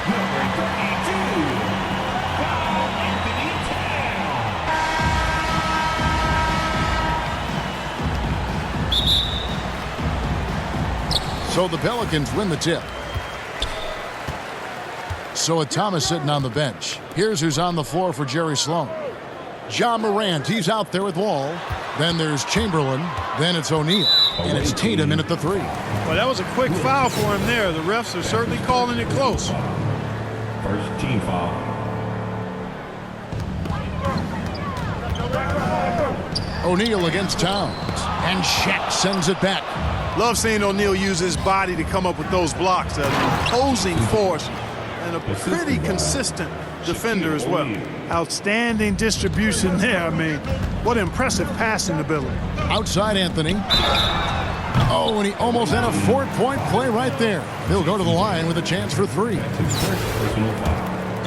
Number 32, Carl Anthony Towns. So the Pelicans win the tip. So with Thomas sitting on the bench, here's who's on the floor for Jerry Sloan. Ja Morant, he's out there with Wall. Then there's Chamberlain. Then it's O'Neal. And it's Tatum in at the 3. Well, that was a quick foul for him there. The refs are certainly calling it close. First team foul. O'Neal against Towns. And Shaq sends it back. Love seeing O'Neal use his body to come up with those blocks. An imposing force and a pretty consistent defender as well. Outstanding distribution there. I mean, what impressive passing ability. Outside Anthony. Oh, and he almost had a 4-point play right there. He'll go to the line with a chance for 3.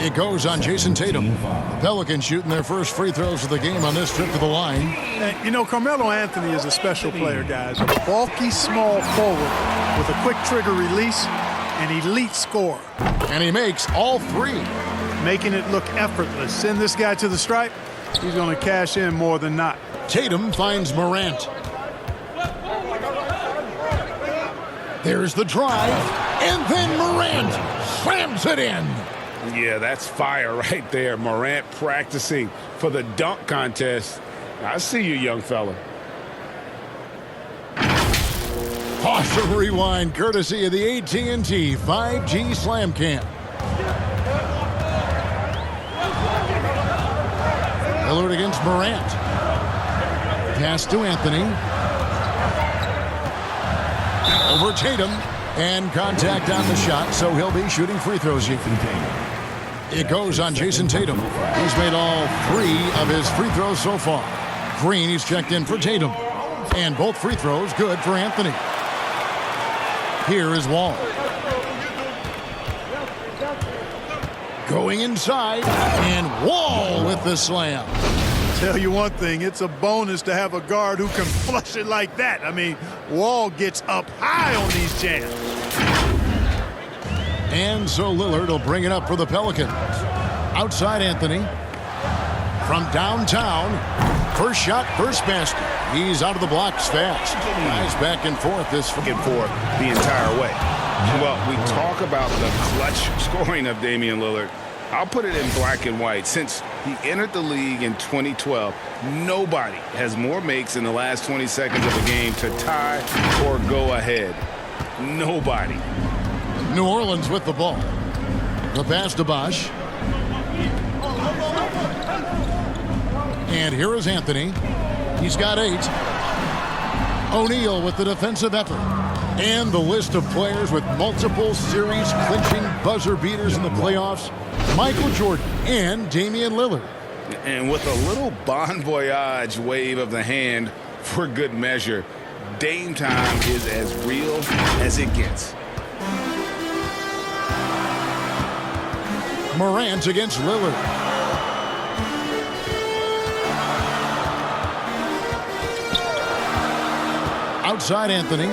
It goes on Jason Tatum. The Pelicans shooting their first free throws of the game on this trip to the line. And, you know, Carmelo Anthony is a special player, guys. A bulky, small forward with a quick trigger release, an elite scorer. And he makes all 3. Making it look effortless. Send this guy to the stripe, he's going to cash in more than not. Tatum finds Morant. There's the drive, and then Morant slams it in. Yeah, that's fire right there. Morant practicing for the dunk contest. I see you, young fella. Awesome rewind, courtesy of the AT&T 5G Slam Cam. Lillard against Morant. Pass to Anthony. Over Tatum. And contact on the shot, so he'll be shooting free throws here. It goes on Jason Tatum. He's made all 3 of his free throws so far. Green, he's checked in for Tatum. And both free throws good for Anthony. Here is Wall. Going inside, and Wall with the slam. Tell you one thing, it's a bonus to have a guard who can flush it like that. I mean, Wall gets up high on these jams. And so Lillard will bring it up for the Pelicans. Outside Anthony. From downtown. First shot, first basket. He's out of the blocks fast. Guys back and forth this For the entire way. Well, we talk about the clutch scoring of Damian Lillard. I'll put it in black and white. Since he entered the league in 2012, nobody has more makes in the last 20 seconds of a game to tie or go ahead. Nobody. New Orleans with the ball. The pass to Bosh. And here is Anthony. He's got 8. O'Neal with the defensive effort. And the list of players with multiple series clinching buzzer beaters in the playoffs. Michael Jordan and Damian Lillard. And with a little bon voyage wave of the hand for good measure, Dame time is as real as it gets. Morant against Lillard. Outside Anthony.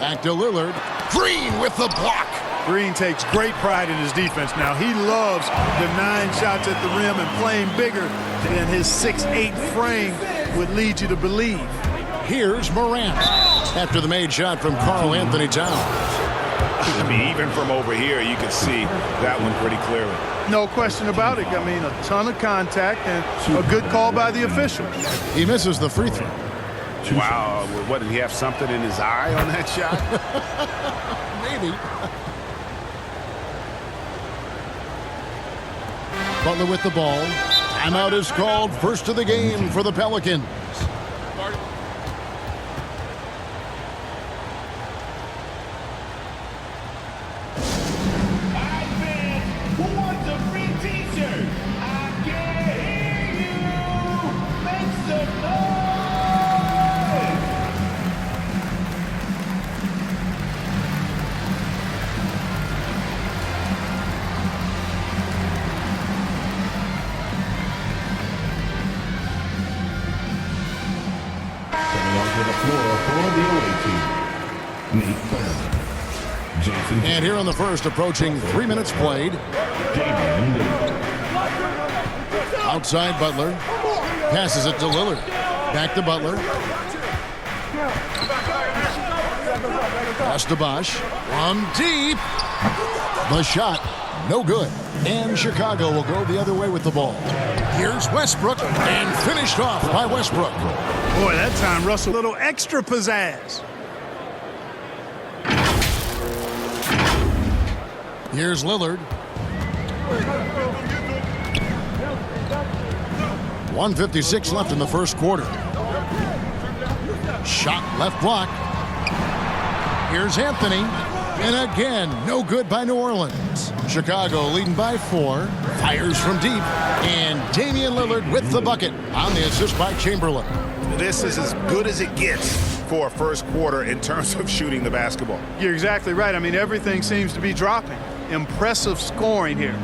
Back to Lillard. Green with the block. Green takes great pride in his defense now. He loves denying shots at the rim and playing bigger than his 6'8" frame would lead you to believe. Here's Morant after the made shot from Carl Anthony Towns. I mean, even from over here, you can see that one pretty clearly. No question about it. I mean, a ton of contact and a good call by the official. He misses the free throw. Wow, what, did he have something in his eye on that shot? Maybe. Butler with the ball. Timeout is called. First of the game for the Pelicans. Jason And here in the first, approaching 3 minutes played. Damian Lillard. Outside Butler. Passes it to Lillard. Back to Butler. Pass to Bosch. From deep. The shot, no good. And Chicago will go the other way with the ball. Here's Westbrook, and finished off by Westbrook. Boy, that time Russell, a little extra pizzazz. Here's Lillard. 1:56 left in the first quarter. Shot left block. Here's Anthony. And again, no good by New Orleans. Chicago leading by 4. Fires from deep. And Damian Lillard with the bucket on the assist by Chamberlain. This is as good as it gets for a first quarter in terms of shooting the basketball. You're exactly right. I mean, everything seems to be dropping. Impressive scoring here.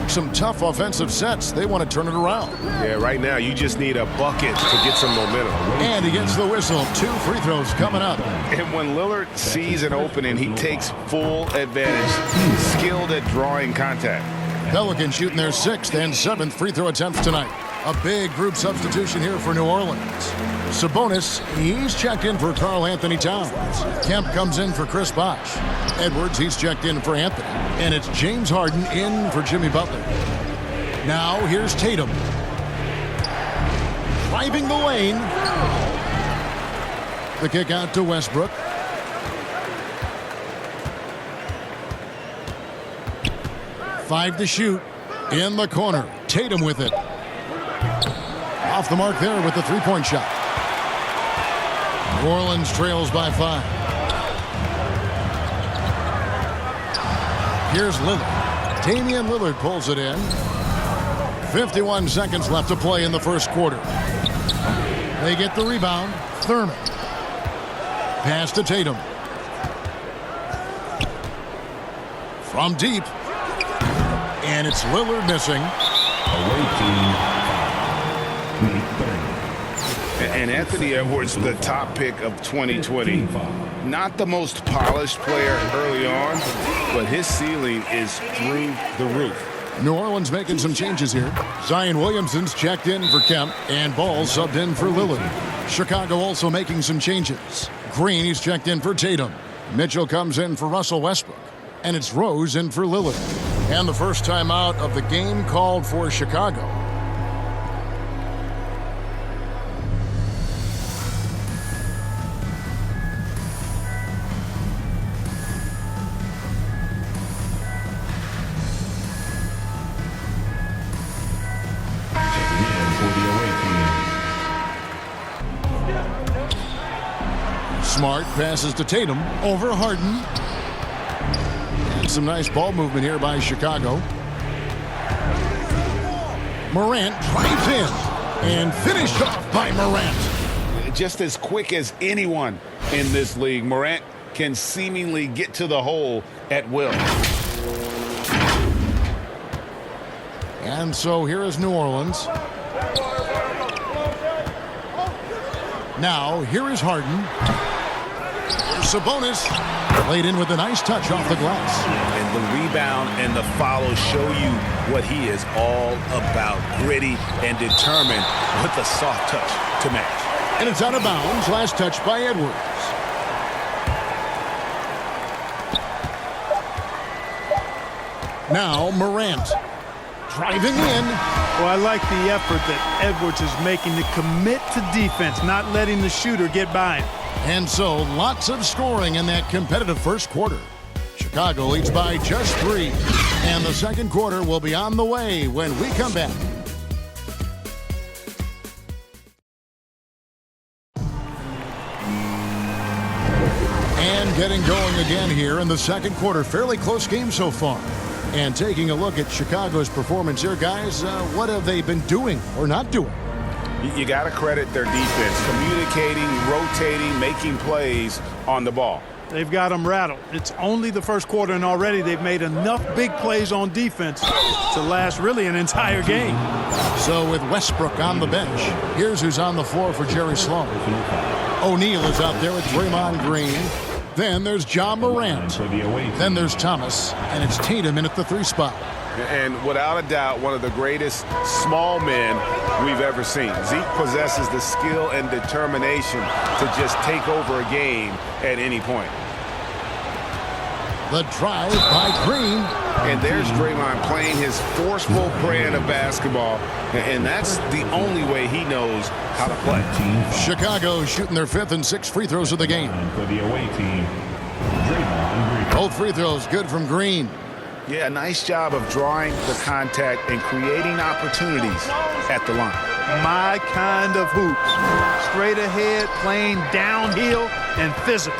Some tough offensive sets. They want to turn it around. Yeah, right now you just need a bucket to get some momentum. And he gets the whistle. 2 free throws coming up. And when Lillard sees an opening, he takes full advantage. He's skilled at drawing contact. Pelicans shooting their 6th and 7th free throw attempts tonight. A big group substitution here for New Orleans. Sabonis, he's checked in for Karl Anthony Towns. Kemp comes in for Chris Bosh. Edwards, he's checked in for Anthony. And it's James Harden in for Jimmy Butler. Now here's Tatum. Driving the lane. The kick out to Westbrook. Five to shoot. In the corner. Tatum with it. Off the mark there with the three-point shot. New Orleans trails by 5. Here's Lillard. Damian Lillard pulls it in. 51 seconds left to play in the first quarter. They get the rebound. Thurman. Pass to Tatum. From deep. And it's Lillard missing. Away team. And Anthony Edwards, the top pick of 2020. Not the most polished player early on, but his ceiling is through the roof. New Orleans making some changes here. Zion Williamson's checked in for Kemp, and Ball subbed in for Lillard. Chicago also making some changes. Green, he's checked in for Tatum. Mitchell comes in for Russell Westbrook. And it's Rose in for Lillard. And the first timeout of the game called for Chicago. Smart passes to Tatum over Harden. And some nice ball movement here by Chicago. Morant drives in and finished off by Morant. Just as quick as anyone in this league, Morant can seemingly get to the hole at will. And so here is New Orleans. Now here is Harden. Sabonis laid in with a nice touch off the glass. And the rebound and the follow show you what he is all about. Gritty and determined with a soft touch to match. And it's out of bounds. Last touch by Edwards. Now Morant driving in. Well, I like the effort that Edwards is making to commit to defense, not letting the shooter get by him. And so, lots of scoring in that competitive first quarter. Chicago leads by just 3. And the second quarter will be on the way when we come back. And getting going again here in the second quarter. Fairly close game so far. And taking a look at Chicago's performance here, guys, what have they been doing or not doing? You got to credit their defense, communicating, rotating, making plays on the ball. They've got them rattled. It's only the first quarter, and already they've made enough big plays on defense to last really an entire game. So with Westbrook on the bench, here's who's on the floor for Jerry Sloan. O'Neal is out there with Draymond Green. Then there's John Morant. For the away team. Then there's Thomas, and it's Tatum in at the 3 spot. And without a doubt, one of the greatest small men we've ever seen. Zeke possesses the skill and determination to just take over a game at any point. The drive by Green. And there's Draymond playing his forceful brand of basketball, and that's the only way he knows how to play. Chicago shooting their 5th and 6th free throws of the game. For the away team, Draymond Green. Both free throws good from Green. Yeah, a nice job of drawing the contact and creating opportunities at the line. My kind of hoops. Straight ahead, playing downhill and physical.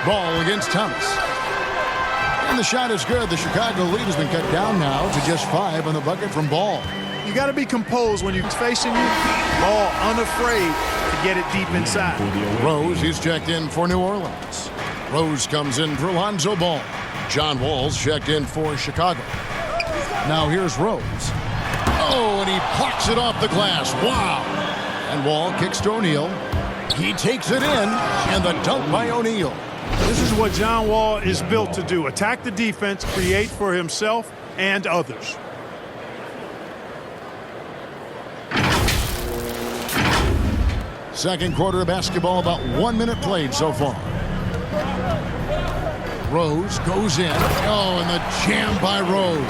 Ball against Thomas. And the shot is good. The Chicago lead has been cut down now to just 5 on the bucket from Ball. You got to be composed when you're facing you. Ball unafraid to get it deep inside. Rose, he's checked in for New Orleans. Rose comes in for Lonzo Ball. John Wall's checked in for Chicago. Now here's Rose. Oh, and he plucks it off the glass. Wow. And Wall kicks to O'Neal. He takes it in, and the dunk by O'Neal. This is what John Wall is built to do. Attack the defense, create for himself and others. Second quarter of basketball, about 1 minute played so far. Rose goes in. Oh, and the jam by Rose.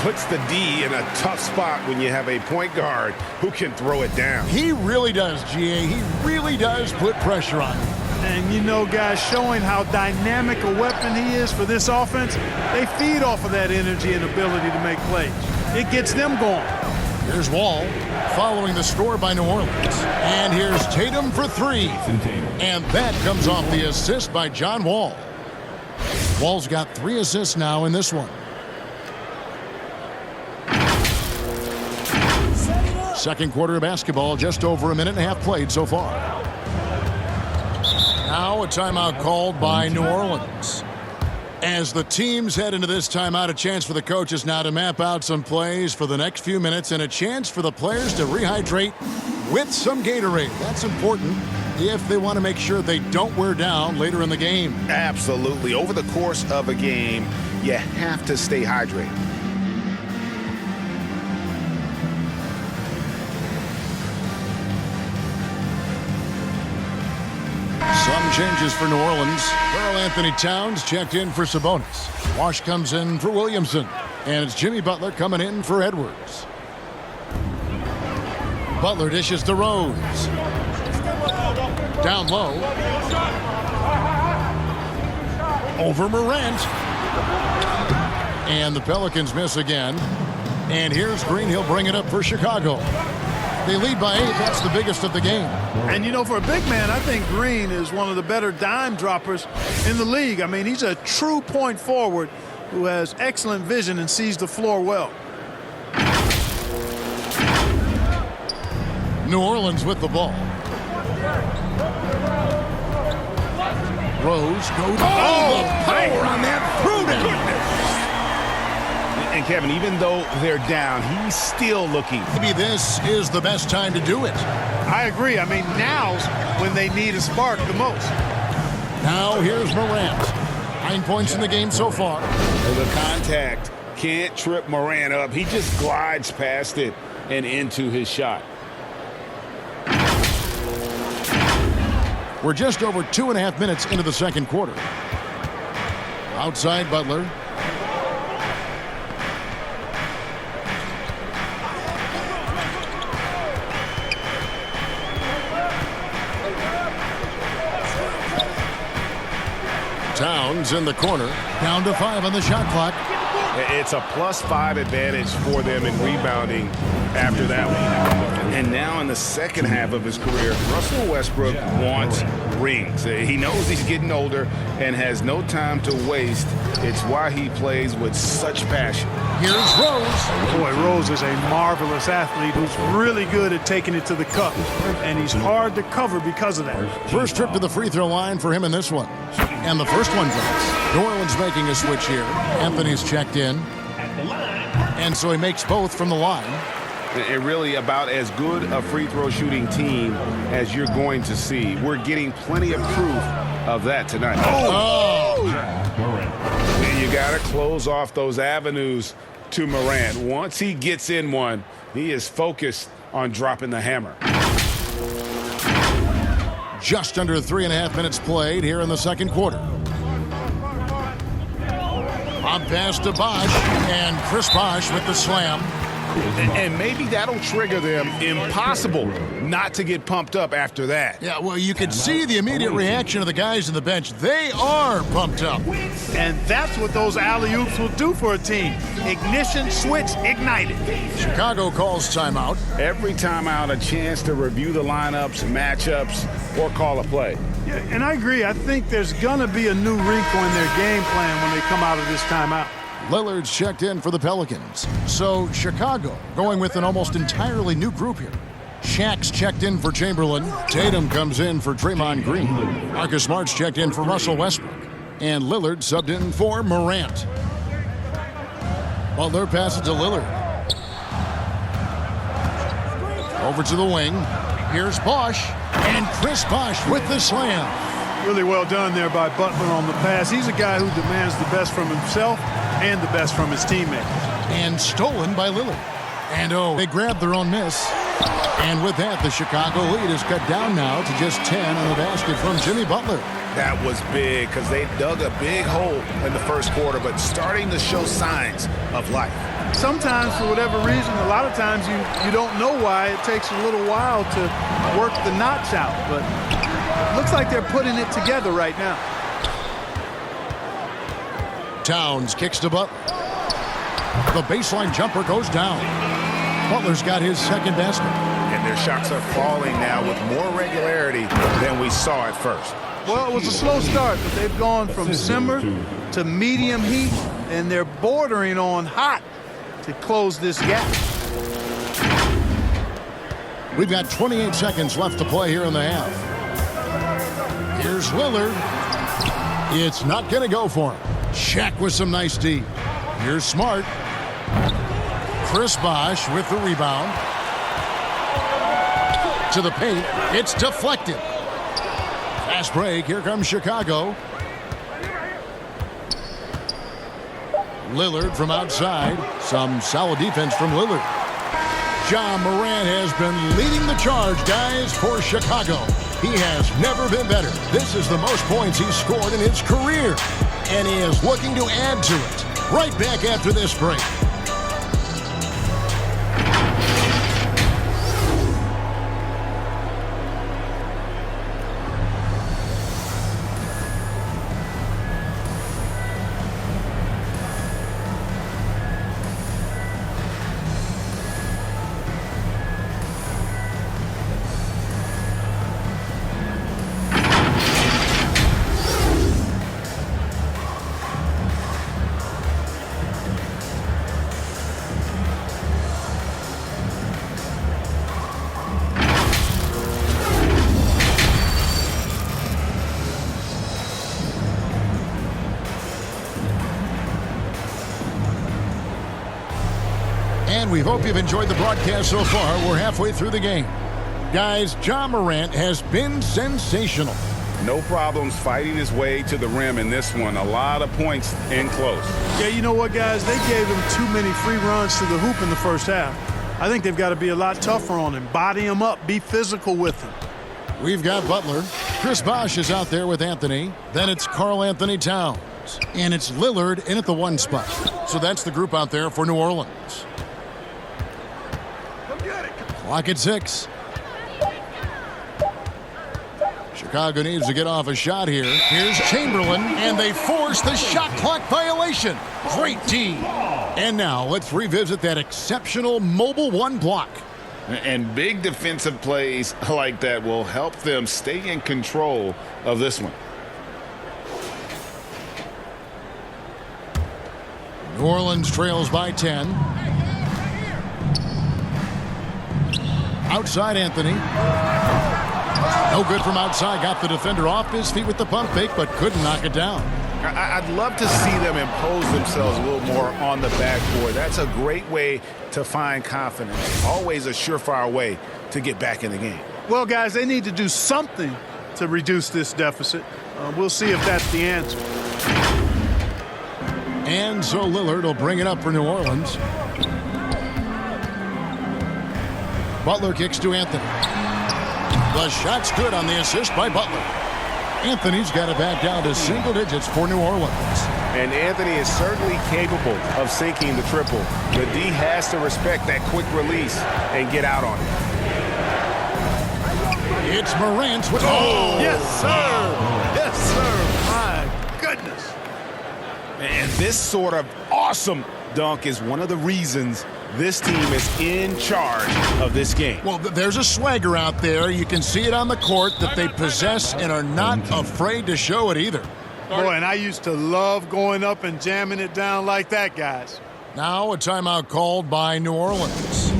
Puts the D in a tough spot when you have a point guard who can throw it down. He really does, GA. He really does put pressure on him. And you know, guys, showing how dynamic a weapon he is for this offense, they feed off of that energy and ability to make plays. It gets them going. Here's Wall following the score by New Orleans. And here's Tatum for 3. And that comes off the assist by John Wall. Wall's got 3 assists now in this one. Second quarter of basketball, just over 1.5 minutes played so far. Now a timeout called by New Orleans. As the teams head into this timeout, a chance for the coaches now to map out some plays for the next few minutes and a chance for the players to rehydrate with some Gatorade. That's important if they want to make sure they don't wear down later in the game. Absolutely. Over the course of a game, you have to stay hydrated. Some changes for New Orleans. Karl Anthony Towns checked in for Sabonis. Wash comes in for Williamson. And it's Jimmy Butler coming in for Edwards. Butler dishes to Rose. Down low. Over Morant. And the Pelicans miss again. And here's Green. He'll bring it up for Chicago. They lead by 8. That's the biggest of the game. And, you know, for a big man, I think Green is one of the better dime droppers in the league. I mean, he's a true point forward who has excellent vision and sees the floor well. New Orleans with the ball. Rose goes. Oh, the power on that throwdown. And Kevin, even though they're down, he's still looking. Maybe this is the best time to do it. I agree. I mean, now's when they need a spark the most. Now here's Morant. 9 points in the game so far. The contact can't trip Morant up. He just glides past it and into his shot. We're just over 2.5 minutes into the second quarter. Outside Butler. Towns in the corner. Down to 5 on the shot clock. It's a +5 advantage for them in rebounding after that one. And now in the second half of his career, Russell Westbrook wants rings. He knows he's getting older and has no time to waste. It's why he plays with such passion. Here's Rose. Boy, Rose is a marvelous athlete who's really good at taking it to the cup. And he's hard to cover because of that. First trip to the free throw line for him in this one. And the first one drops. New Orleans making a switch here. Anthony's checked in. And so he makes both from the line. and really about as good a free throw shooting team as you're going to see. We're getting plenty of proof of that tonight. And you got to close off those avenues to Morant. Once he gets in one, he is focused on dropping the hammer. Just under 3.5 minutes played here in the second quarter. On pass to Bosh, and Chris Bosh with the slam. And maybe that'll trigger them. Impossible not to get pumped up after that. Yeah, well, you could see the immediate reaction of the guys on the bench. They are pumped up. And that's what those alley-oops will do for a team. Ignition, switch, ignited. Chicago calls timeout. Every timeout, a chance to review the lineups, matchups, or call a play. Yeah, and I agree. I think there's going to be a new wrinkle in their game plan when they come out of this timeout. Lillard's checked in for the Pelicans. So Chicago going with an almost entirely new group here. Shaq's checked in for Chamberlain. Tatum comes in for Draymond Green. Marcus Smart's checked in for Russell Westbrook. And Lillard subbed in for Morant. Butler passes to Lillard. Over to the wing. Here's Bosh. And Chris Bosh with the slam. Really well done there by Butler on the pass. He's a guy who demands the best from himself and the best from his teammates. And stolen by Lillard. And they grabbed their own miss. And with that, the Chicago lead is cut down now to just 10 on the basket from Jimmy Butler. That was big because they dug a big hole in the first quarter, but starting to show signs of life. Sometimes, for whatever reason, a lot of times you don't know why. It takes a little while to work the knots out, but it looks like they're putting it together right now. Towns kicks to Butler. The baseline jumper goes down. Butler's got his second basket. And their shots are falling now with more regularity than we saw at first. Well, it was a slow start, but they've gone from simmer to medium heat, and they're bordering on hot to close this gap. We've got 28 seconds left to play here in the half. Here's Lillard. It's not going to go for him. Shaq with some nice D. Here's Smart. Chris Bosh with the rebound. To the paint. It's deflected. Fast break. Here comes Chicago. Lillard from outside. Some solid defense from Lillard. Ja Morant has been leading the charge, guys, for Chicago. He has never been better. This is the most points he's scored in his career. And he is looking to add to it. Right back after this break. And we hope you've enjoyed the broadcast so far. We're halfway through the game. Guys, Ja Morant has been sensational. No problems fighting his way to the rim in this one. A lot of points in close. Yeah, you know what, guys? They gave him too many free runs to the hoop in the first half. I think they've got to be a lot tougher on him. Body him up. Be physical with him. We've got Butler. Chris Bosh is out there with Anthony. Then it's Karl Anthony Towns. And it's Lillard in at the one spot. So that's the group out there for New Orleans. Clock at 6. Chicago needs to get off a shot here. Here's Chamberlain, and they force the shot clock violation. Great D. And now let's revisit that exceptional mobile one block. And big defensive plays like that will help them stay in control of this one. New Orleans trails by 10. Outside Anthony. No good from outside. Got the defender off his feet with the pump fake, but couldn't knock it down. I'd love to see them impose themselves a little more on the backboard. That's a great way to find confidence. Always a surefire way to get back in the game. Well, guys, they need to do something to reduce this deficit. We'll see if that's the answer. And so Lillard will bring it up for New Orleans. Butler kicks to Anthony. The shot's good on the assist by Butler. Anthony's got it back down to single digits for New Orleans. And Anthony is certainly capable of sinking the triple. The D has to respect that quick release and get out on it. It's Morant with Yes, sir. Yes, sir. My goodness. And this sort of awesome dunk is one of the reasons this team is in charge of this game. Well, there's a swagger out there. You can see it on the court that they possess and are not afraid to show it either. Boy, and I used to love going up and jamming it down like that, guys. Now a timeout called by New Orleans.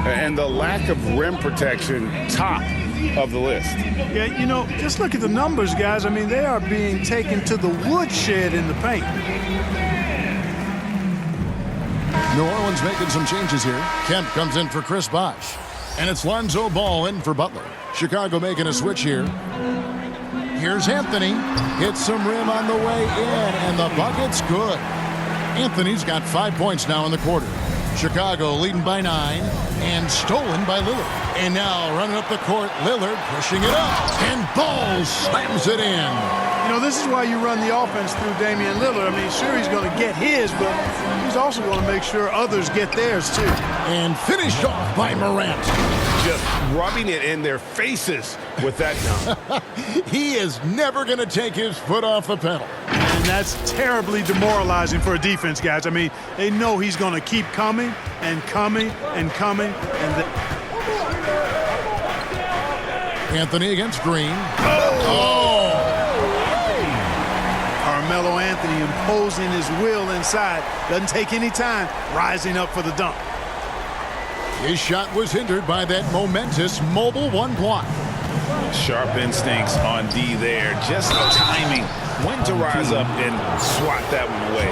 And the lack of rim protection, top of the list. Yeah, you know, just look at the numbers, guys. I mean, they are being taken to the woodshed in the paint. New Orleans making some changes here. Kemp comes in for Chris Bosh. And it's Lonzo Ball in for Butler. Chicago making a switch here. Here's Anthony. Hits some rim on the way in, and the bucket's good. Anthony's got 5 points now in the quarter. Chicago leading by 9 and stolen by Lillard. And now running up the court, Lillard pushing it up. And Ball slams it in. You know, this is why you run the offense through Damian Lillard. I mean, sure, he's going to get his, but he's also going to make sure others get theirs, too. And finished off by Morant. Just rubbing it in their faces with that dunk. He is never going to take his foot off the pedal. And that's terribly demoralizing for a defense, guys. I mean, they know he's going to keep coming and coming and coming. And Anthony against Green. Carmelo Anthony imposing his will inside. Doesn't take any time, rising up for the dunk. His shot was hindered by that momentous mobile one block. Sharp instincts on D there. Just the timing. When to rise up and swat that one away.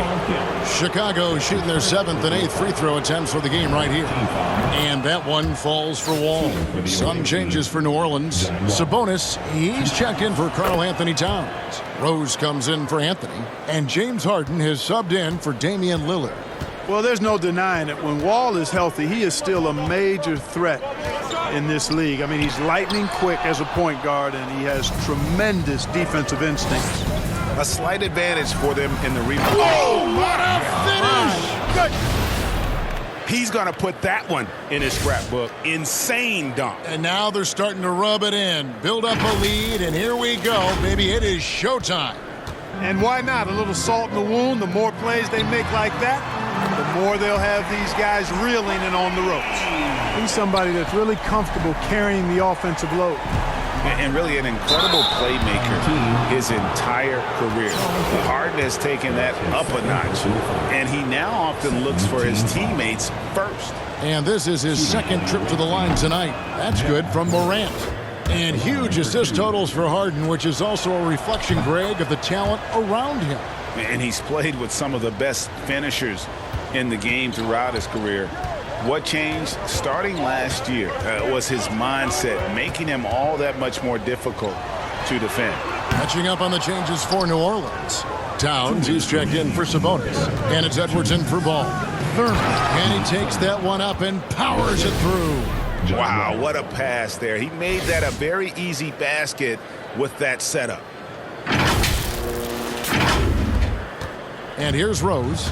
Chicago shooting their 7th and 8th free throw attempts for the game right here. And that one falls for Wall. Some changes for New Orleans. Sabonis, he's checked in for Karl Anthony Towns. Rose comes in for Anthony. And James Harden has subbed in for Damian Lillard. Well, there's no denying it. When Wall is healthy, he is still a major threat in this league. I mean, he's lightning quick as a point guard, and he has tremendous defensive instincts. A slight advantage for them in the rebound. Oh, what a finish! He's going to put that one in his scrapbook. Insane dunk. And now they're starting to rub it in. Build up a lead, and here we go, baby. It is showtime. And why not? A little salt in the wound. The more plays they make like that, the more they'll have these guys reeling and on the ropes. He's somebody that's really comfortable carrying the offensive load. And really an incredible playmaker his entire career. Harden has taken that up a notch, and he now often looks for his teammates first. And this is his second trip to the line tonight. That's good from Morant. And huge assist totals for Harden, which is also a reflection, Greg, of the talent around him. And he's played with some of the best finishers in the game throughout his career. What changed starting last year was his mindset, making him all that much more difficult to defend. Catching up on the changes for New Orleans. Towns, he's checked in for Sabonis. And it's Edwards in for Ball. Thurman, and he takes that one up and powers it through. Wow, what a pass there. He made that a very easy basket with that setup. And here's Rose.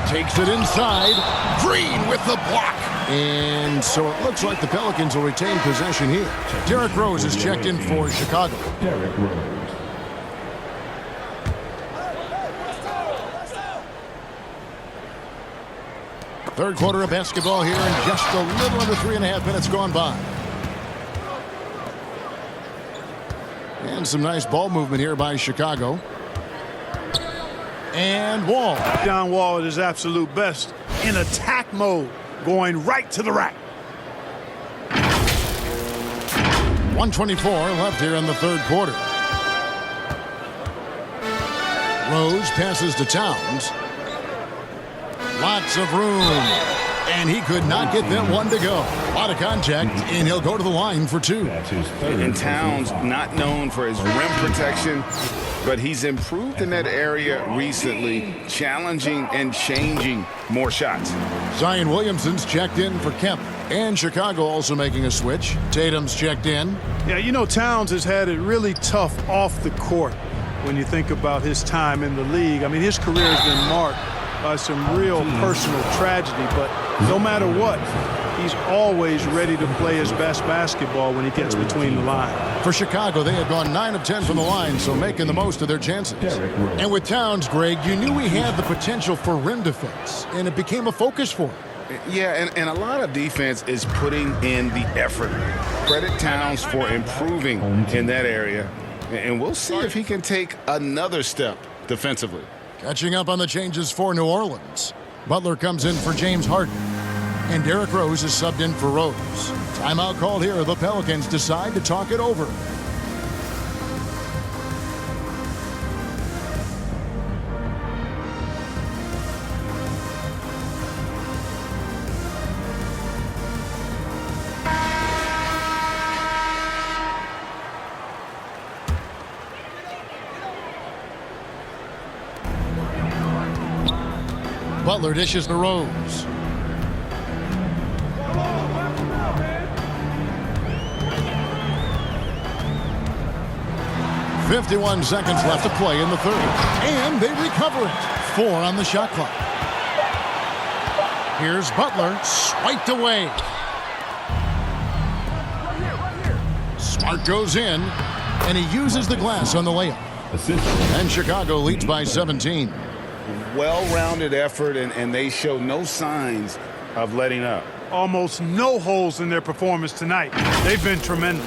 Takes it inside. Green with the block. And so it looks like the Pelicans will retain possession here. Derrick Rose is checked in for Chicago. Derrick Rose. Third quarter of basketball here, and just a little under 3.5 minutes gone by. And some nice ball movement here by Chicago. And Wall. John Wall at his absolute best in attack mode, going right to the rack. 1:24 left here in the third quarter. Rose passes to Towns. Lots of room. And he could not get that one to go. A lot of contact, and he'll go to the line for two. That's his third. And Towns, not known for his rim protection, but he's improved in that area recently, challenging and changing more shots. Zion Williamson's checked in for Kemp. And Chicago also making a switch. Tatum's checked in. Yeah, you know, Towns has had it really tough off the court when you think about his time in the league. I mean, his career has been marked by some real personal tragedy, but no matter what, he's always ready to play his best basketball when he gets between the lines. For Chicago, they had gone 9 of 10 from the line, so making the most of their chances. And with Towns, Greg, you knew he had the potential for rim defense, and it became a focus for him. Yeah, and a lot of defense is putting in the effort. Credit Towns for improving in that area, and we'll see if he can take another step defensively. Catching up on the changes for New Orleans. Butler comes in for James Harden. And Derrick Rose is subbed in for Rose. Timeout called here. The Pelicans decide to talk it over. Butler dishes to Rose. .51 seconds left to play in the third. And they recover it. 4 on the shot clock. Here's Butler, swiped away. Smart goes in, and he uses the glass on the layup. And Chicago leads by 17. Well-rounded effort, and they show no signs of letting up. Almost no holes in their performance tonight. They've been tremendous.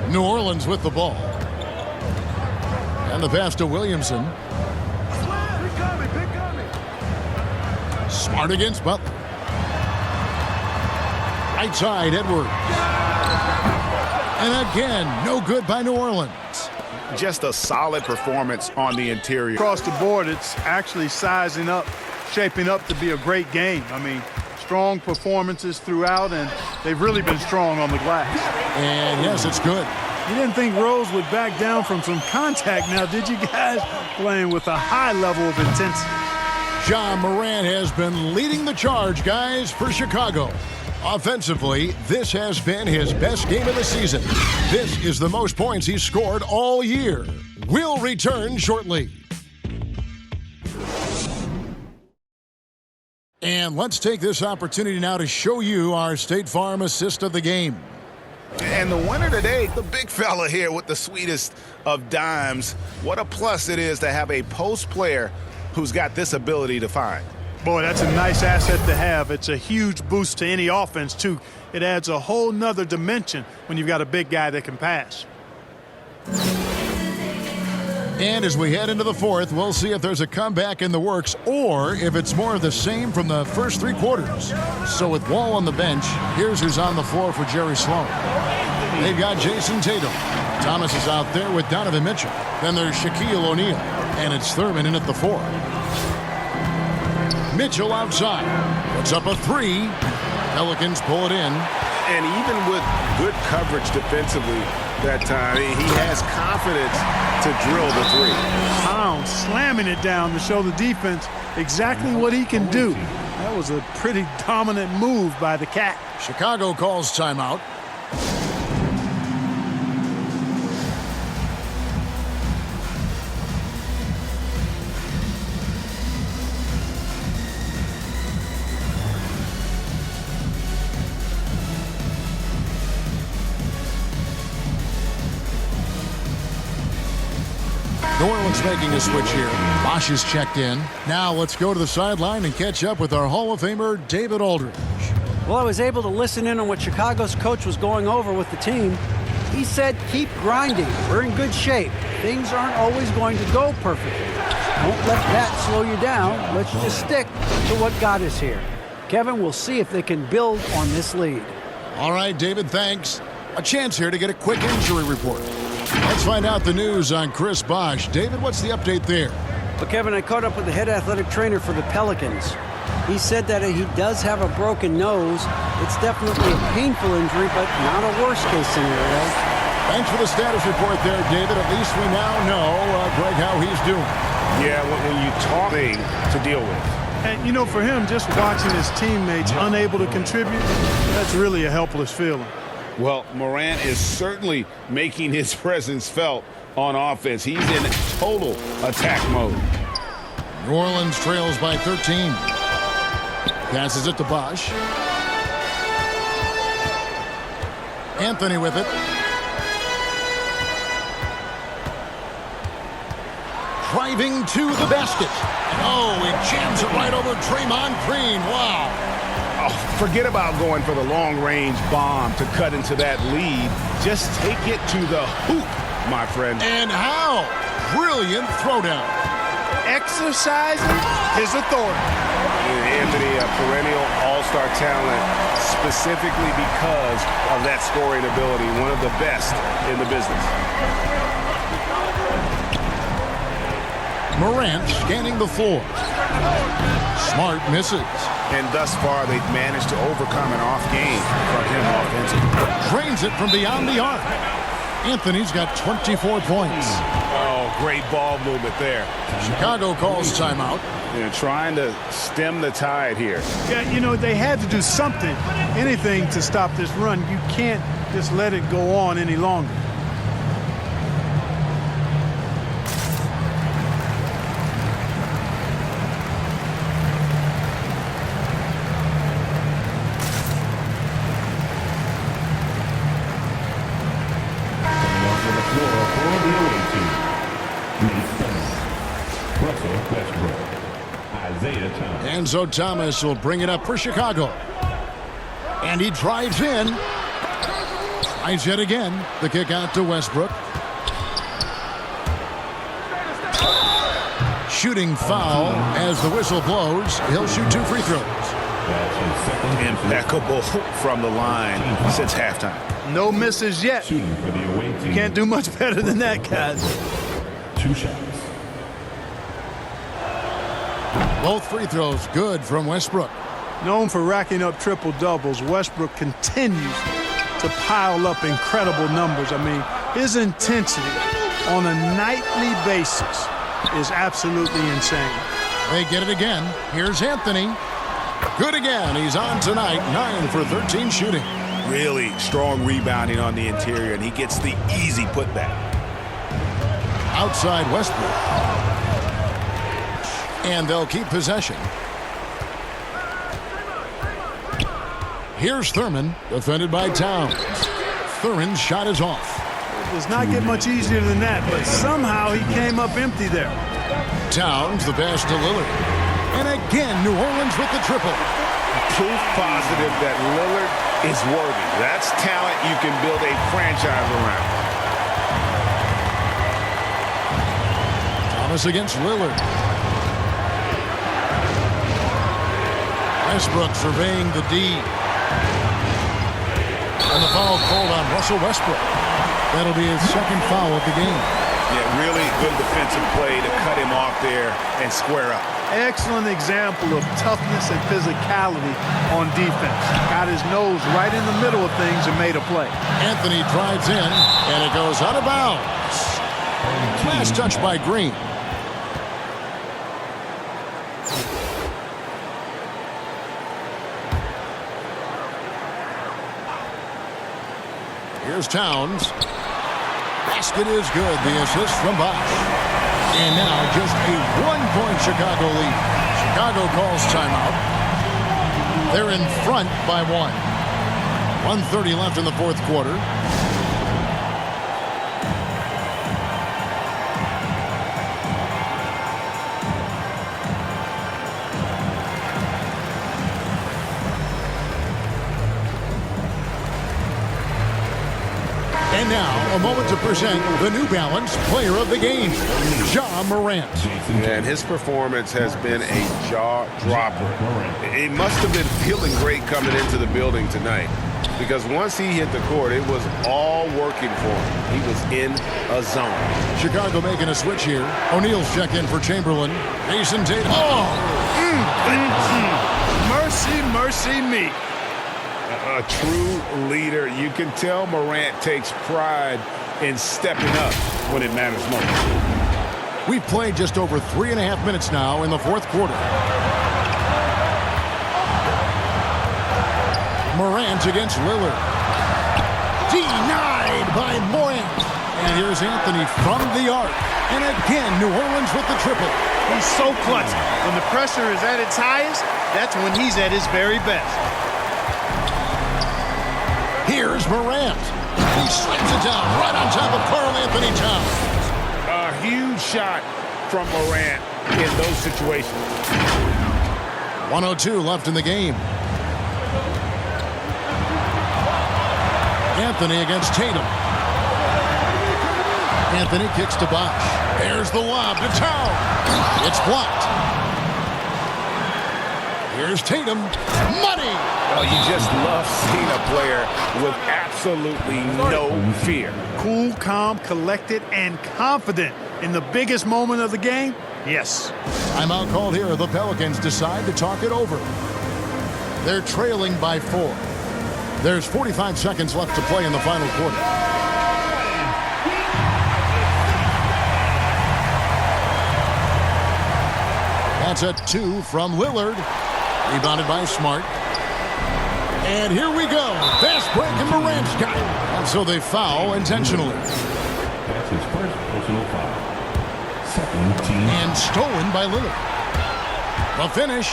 New Orleans with the ball. And the pass to Williamson. Smart against Butler. Right side, Edwards. And again, no good by New Orleans. Just a solid performance on the interior. Across the board, it's actually sizing up, shaping up to be a great game. I mean, strong performances throughout, and they've really been strong on the glass. And yes, it's good. You didn't think Rose would back down from some contact now, did you guys? Playing with a high level of intensity. Ja Morant has been leading the charge, guys, for Chicago. Offensively, this has been his best game of the season. This is the most points he's scored all year. We'll return shortly. And let's take this opportunity now to show you our State Farm assist of the game. And the winner today, the big fella here with the sweetest of dimes. What a plus it is to have a post player who's got this ability to find. Boy, that's a nice asset to have. It's a huge boost to any offense, too. It adds a whole nother dimension when you've got a big guy that can pass. And as we head into the fourth, we'll see if there's a comeback in the works or if it's more of the same from the first 3 quarters. So with Wall on the bench, here's who's on the floor for Jerry Sloan. They've got Jason Tatum. Thomas is out there with Donovan Mitchell. Then there's Shaquille O'Neal. And it's Thurman in at the 4. Mitchell outside. Puts up a 3. Pelicans pull it in. And even with good coverage defensively that time, he has confidence to drill the 3. Pound slamming it down to show the defense exactly what he can do. That was a pretty dominant move by the Cat. Chicago calls timeout. New Orleans making a switch here. Bosch is checked in. Now let's go to the sideline and catch up with our Hall of Famer, David Aldridge. Well, I was able to listen in on what Chicago's coach was going over with the team. He said, keep grinding. We're in good shape. Things aren't always going to go perfectly. Don't let that slow you down. Let's just stick to what got us here. Kevin, we'll see if they can build on this lead. All right, David, thanks. A chance here to get a quick injury report. Let's find out the news on Chris Bosh. David, what's the update there? Well, Kevin, I caught up with the head athletic trainer for the Pelicans. He said that he does have a broken nose. It's definitely a painful injury, but not a worst-case scenario. Thanks for the status report there, David. At least we now know, Greg, how he's doing. Yeah, when you talk to deal with. And, you know, for him, just watching his teammates unable to contribute, that's really a helpless feeling. Well, Morant is certainly making his presence felt on offense. He's in total attack mode. New Orleans trails by 13. Passes it to Bosh. Anthony with it. Driving to the basket. Oh, he jams it right over Draymond Green. Wow. Oh, forget about going for the long-range bomb to cut into that lead. Just take it to the hoop, my friend. And how? Brilliant throwdown. Exercising his authority. Anthony, a perennial all-star talent, specifically because of that scoring ability, one of the best in the business. Morant scanning the floor. Smart misses. And thus far, they've managed to overcome an off game from him offensively. Drains it from beyond the arc. Anthony's got 24 points. Oh, great ball movement there. Chicago calls timeout. Trying to stem the tide here. Yeah, you know, they had to do something, anything to stop this run. You can't just let it go on any longer. Enzo Thomas will bring it up for Chicago. And he drives in. Tries yet again. The kick out to Westbrook. Shooting foul as the whistle blows. He'll shoot 2 free throws. Impeccable from the line since halftime. No misses yet. You can't do much better than that, guys. 2 shots. Both free throws good from Westbrook. Known for racking up triple-doubles, Westbrook continues to pile up incredible numbers. I mean, his intensity on a nightly basis is absolutely insane. They get it again. Here's Anthony. Good again. He's on tonight. 9 for 13 shooting. Really strong rebounding on the interior, and he gets the easy putback. Outside Westbrook. And they'll keep possession. Here's Thurman, defended by Towns. Thurman's shot is off. It does not get much easier than that, but somehow he came up empty there. Towns, the pass to Lillard. And again, New Orleans with the triple. Proof positive that Lillard is worthy. That's talent you can build a franchise around. Thomas against Lillard. Westbrook surveying the D. And the foul called on Russell Westbrook. That'll be his second foul of the game. Yeah, really good defensive play to cut him off there and square up. Excellent example of toughness and physicality on defense. Got his nose right in the middle of things and made a play. Anthony drives in, and it goes out of bounds. Last touch by Green. Here's Towns. Basket is good. The assist from Bosh. And now just a 1-point Chicago lead. Chicago calls timeout. They're in front by 1. 1:30 left in the fourth quarter. And now, a moment to present the New Balance Player of the Game, Ja Morant. And his performance has been a jaw-dropper. He must have been feeling great coming into the building tonight because once he hit the court, it was all working for him. He was in a zone. Chicago making a switch here. O'Neal's check in for Chamberlain. Jason Tatum. Oh! Mercy, mercy me. A true leader. You can tell Morant takes pride in stepping up when it matters most. We've played just over 3.5 minutes now in the fourth quarter. Morant against Lillard. Denied by Morant. And here's Anthony from the arc. And again, New Orleans with the triple. He's so clutch. When the pressure is at its highest, that's when he's at his very best. Here's Morant. He slams it down right on top of Karl Anthony Towns. A huge shot from Morant in those situations. 1:02 left in the game. Anthony against Tatum. Anthony kicks to Bosh. There's the lob to Towns. It's blocked. Here's Tatum. Money! Well, you just love seeing a player with absolutely no fear. Cool, calm, collected, and confident in the biggest moment of the game. Yes. Timeout called here. The Pelicans decide to talk it over. They're trailing by 4. There's 45 seconds left to play in the final quarter. That's a 2 from Lillard. Rebounded by Smart. And here we go. Fast break and Morant's got it. And so they foul intentionally. That's his first personal foul. Second team. And stolen by Lillard. The finish.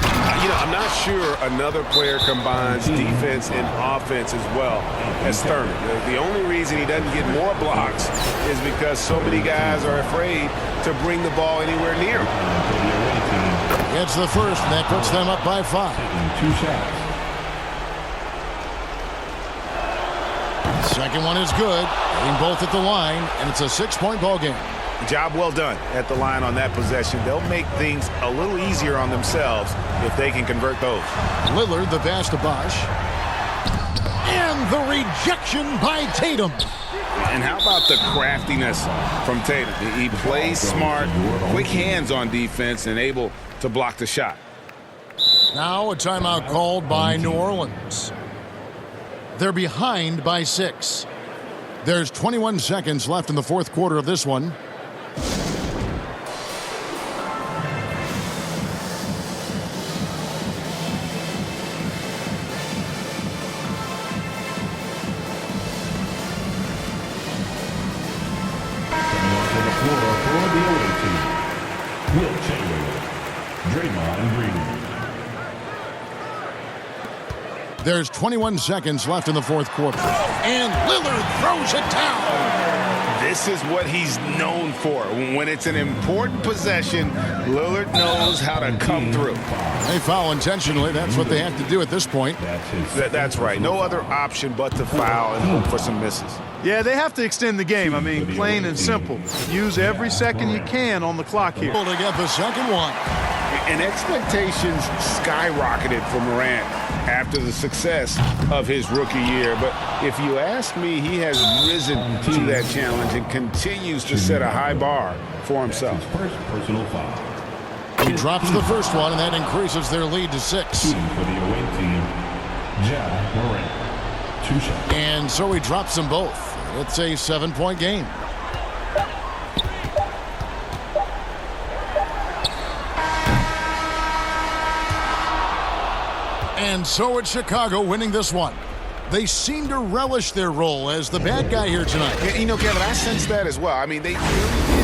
I'm not sure another player combines defense and offense as well as Thurman. The only reason he doesn't get more blocks is because so many guys are afraid to bring the ball anywhere near him. Gets the first, and that puts them up by 5. Taking 2 shots. Second one is good. Hitting both at the line, and it's a 6-point ball game. Job well done at the line on that possession. They'll make things a little easier on themselves if they can convert those. Lillard, the pass to Bosh. And the rejection by Tatum. And how about the craftiness from Tatum? He plays smart, quick hands on defense, and able to block the shot. Now a timeout called by New Orleans. They're behind by 6. There's 21 seconds left in the fourth quarter of this one. There's 21 seconds left in the fourth quarter. And Lillard throws it down. This is what he's known for. When it's an important possession, Lillard knows how to come through. They foul intentionally. That's what they have to do at this point. That's right. No other option but to foul and hope for some misses. Yeah, they have to extend the game. I mean, plain and simple. Use every second you can on the clock here. To get the second one. And expectations skyrocketed for Morant after the success of his rookie year. But if you ask me, he has risen to that challenge and continues to set a high bar for himself. First personal foul. He drops the first one, and that increases their lead to 6. For the away team, Morant. 2 shots. And so he drops them both. It's a 7-point game. And so it's Chicago winning this one. They seem to relish their role as the bad guy here tonight. Kevin, I sense that as well. I mean, they really